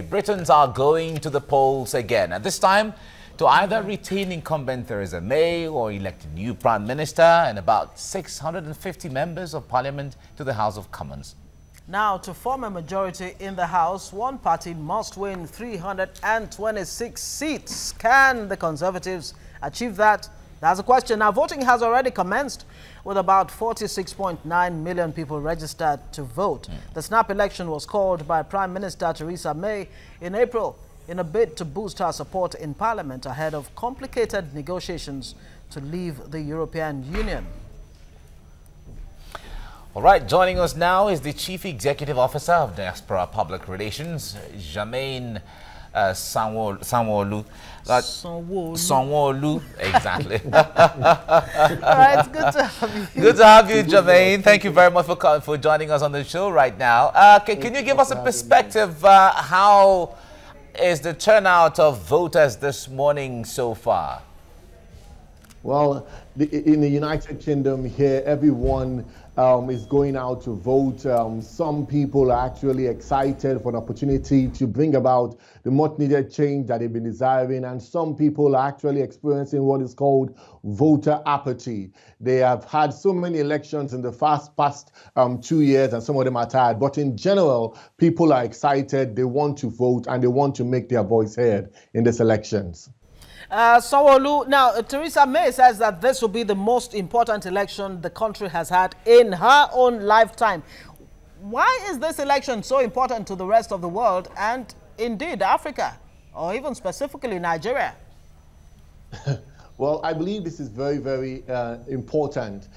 Britons are going to the polls again, and this time to either retain incumbent Theresa May or elect a new Prime Minister and about 650 members of Parliament to the House of Commons. Now, to form a majority in the House, one party must win 326 seats. Can the Conservatives achieve that? That's a question. Now, voting has already commenced with about 46.9 million people registered to vote. The snap election was called by Prime Minister Theresa May in April in a bid to boost her support in Parliament ahead of complicated negotiations to leave the European Union. All right, joining us now is the Chief Executive Officer of Diaspora Public Relations, Jermaine Sanwo-Olu. Sanwo-Olu, exactly. All right, it's good to have you. Good to have you, Jermaine. Thank you very much for joining us on the show right now. Can you give us a perspective? How is the turnout of voters this morning so far? Well, in the United Kingdom here, everyone is going out to vote. Some people are actually excited for an opportunity to bring about the much needed change that they've been desiring. And some people are actually experiencing what is called voter apathy. They have had so many elections in the past 2 years, and some of them are tired. But in general, people are excited. They want to vote and they want to make their voice heard in these elections. Sanwo-Olu, now Theresa May says that this will be the most important election the country has had in her own lifetime. Why is this election so important to the rest of the world and indeed Africa, or even specifically Nigeria? Well, I believe this is very, very important.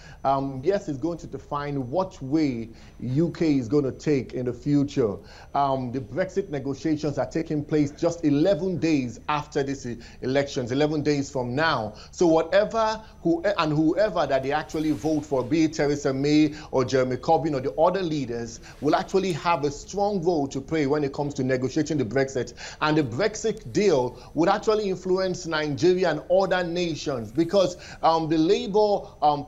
Yes, it's going to define what way UK is going to take in the future. The Brexit negotiations are taking place just 11 days after these elections, 11 days from now. So whoever that they actually vote for, be it Theresa May or Jeremy Corbyn or the other leaders, will actually have a strong role to play when it comes to negotiating the Brexit. And the Brexit deal would actually influence Nigeria and other nations, because the Labour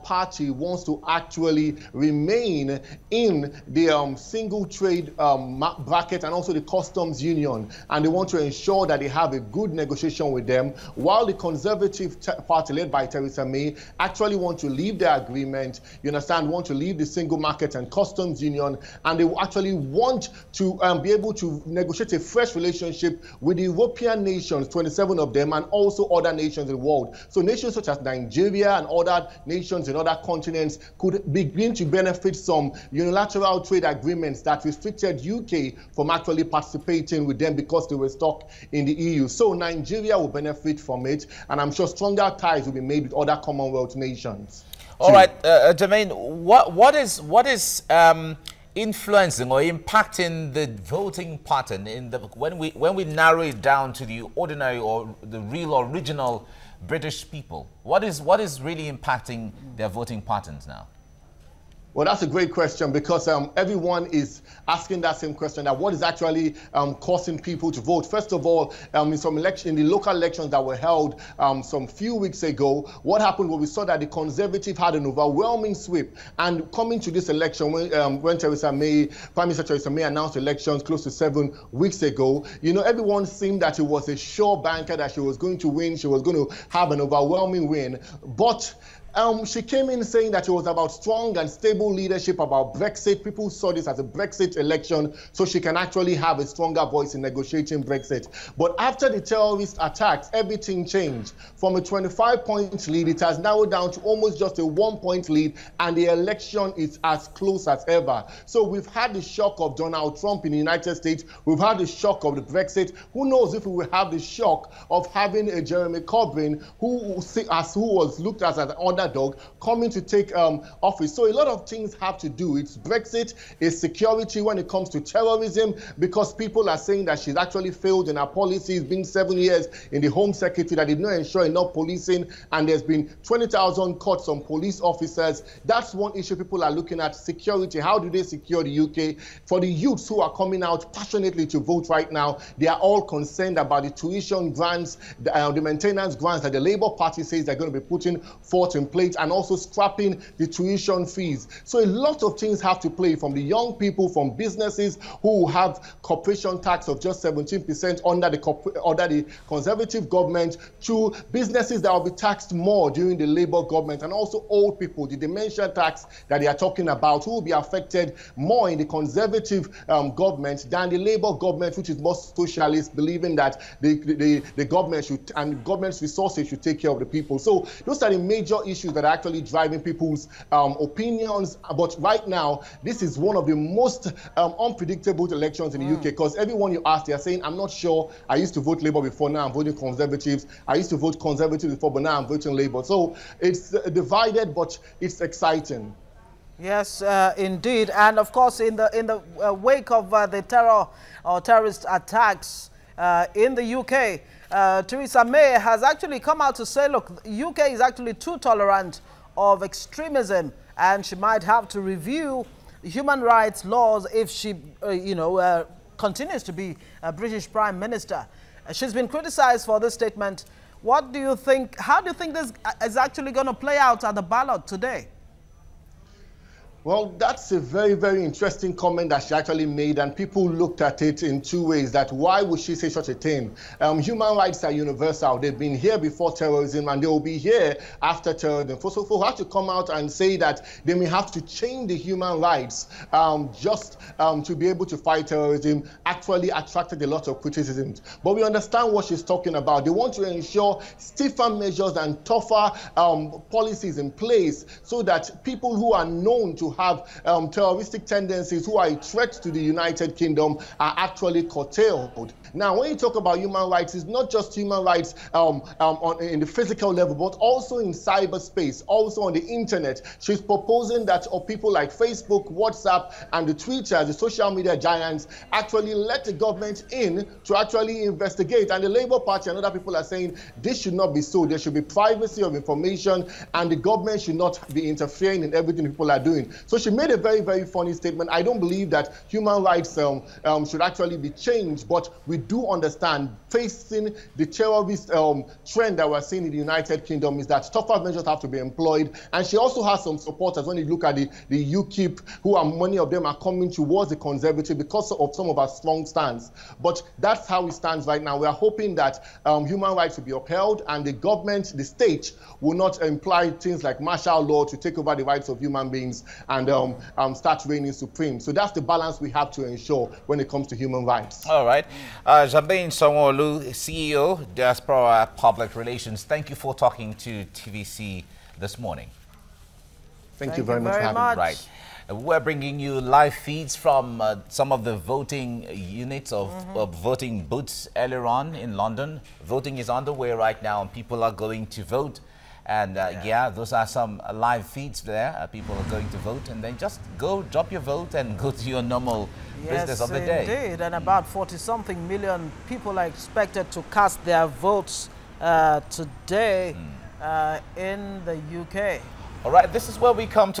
Party wants to actually remain in the single trade bracket and also the customs union, and they want to ensure that they have a good negotiation with them, while the Conservative Party led by Theresa May actually want to leave their agreement, you understand, want to leave the single market and customs union, and they actually want to be able to negotiate a fresh relationship with the European nations, 27 of them, and also other nations in the world. So nations such as Nigeria and other nations in other continents could begin to benefit some unilateral trade agreements that restricted UK from actually participating with them because they were stuck in the EU. So Nigeria will benefit from it, and I'm sure stronger ties will be made with other Commonwealth nations. All right, Jermaine, what is influencing or impacting the voting pattern when we narrow it down to the ordinary or the real original British people? What is really impacting their voting patterns now? Well, that's a great question, because everyone is asking that same question, that what is actually causing people to vote. First of all, in the local elections that were held some few weeks ago, what happened was we saw that the Conservative had an overwhelming sweep. And coming to this election, when Prime Minister Theresa May announced elections close to 7 weeks ago, you know, everyone seemed that it was a sure banker that she was going to win. She was going to have an overwhelming win. But she came in saying that it was about strong and stable leadership, about Brexit. People saw this as a Brexit election, so she can actually have a stronger voice in negotiating Brexit. But after the terrorist attacks, everything changed. From a 25-point lead, it has narrowed down to almost just a 1-point lead, and the election is as close as ever. So we've had the shock of Donald Trump in the United States. We've had the shock of the Brexit. Who knows if we will have the shock of having a Jeremy Corbyn who was looked at as an underdog coming to take office. So a lot of things have to do. It's Brexit, it's security when it comes to terrorism, because people are saying that she's actually failed in her policies, been 7 years in the Home Secretary, that did not ensure enough policing, and there's been 20,000 cuts on police officers. That's one issue people are looking at. Security, how do they secure the UK? For the youths who are coming out passionately to vote right now, they are all concerned about the tuition grants, the maintenance grants that the Labour Party says they're going to be putting forth in template and also scrapping the tuition fees. So a lot of things have to play, from the young people, from businesses who have corporation tax of just 17% under the Conservative government, to businesses that will be taxed more during the Labour government, and also old people, the dementia tax that they are talking about, who will be affected more in the Conservative government than the Labour government, which is more socialist, believing that the government should, and government's resources should take care of the people. So those are the major issues that are actually driving people's opinions. But right now, this is one of the most unpredictable elections in the UK, because everyone you ask, they are saying, I'm not sure. I used to vote Labour before, now I'm voting Conservatives. I used to vote Conservative before, but now I'm voting Labour. So it's divided, but it's exciting. Yes, indeed. And of course, in the wake of the terrorist attacks in the UK, Theresa May has actually come out to say, look, the UK is actually too tolerant of extremism, and she might have to review human rights laws if she, continues to be a British Prime Minister. She's been criticized for this statement. What do you think? How do you think this is actually going to play out at the ballot today? Well, that's a very, very interesting comment that she actually made, and people looked at it in two ways. That why would she say such a thing? Human rights are universal. They've been here before terrorism, and they will be here after terrorism. So for her to come out and say that they may have to change the human rights just to be able to fight terrorism actually attracted a lot of criticisms. But we understand what she's talking about. They want to ensure stiffer measures and tougher policies in place, so that people who are known to have terroristic tendencies, who are a threat to the United Kingdom, are actually curtailed. Now, when you talk about human rights, it's not just human rights in the physical level, but also in cyberspace, also on the internet. She's proposing that people like Facebook, WhatsApp, and the Twitter, the social media giants, actually let the government in to actually investigate. And the Labour Party and other people are saying this should not be so. There should be privacy of information, and the government should not be interfering in everything people are doing. So she made a very, very funny statement. I don't believe that human rights should actually be changed, but we do understand facing the terrorist trend that we're seeing in the United Kingdom is that tougher measures have to be employed. And she also has some supporters when you look at the UKIP, who are, many of them are coming towards the Conservative because of some of our strong stance. But that's how it stands right now. We are hoping that human rights will be upheld, and the government, the state, will not imply things like martial law to take over the rights of human beings and start reigning supreme. So that's the balance we have to ensure when it comes to human rights. All right. Zambain Sanwo-Olu, CEO, Diaspora Public Relations, thank you for talking to TVC this morning. Thank you very much for having me. Right. We're bringing you live feeds from some of the voting units of voting booths earlier on in London. Voting is underway right now, and people are going to vote. And yeah, those are some live feeds there. People are going to vote, and then just go drop your vote and go to your normal business of the day. Yes, indeed. And about 40-something million people are expected to cast their votes today in the UK. All right, this is where we come to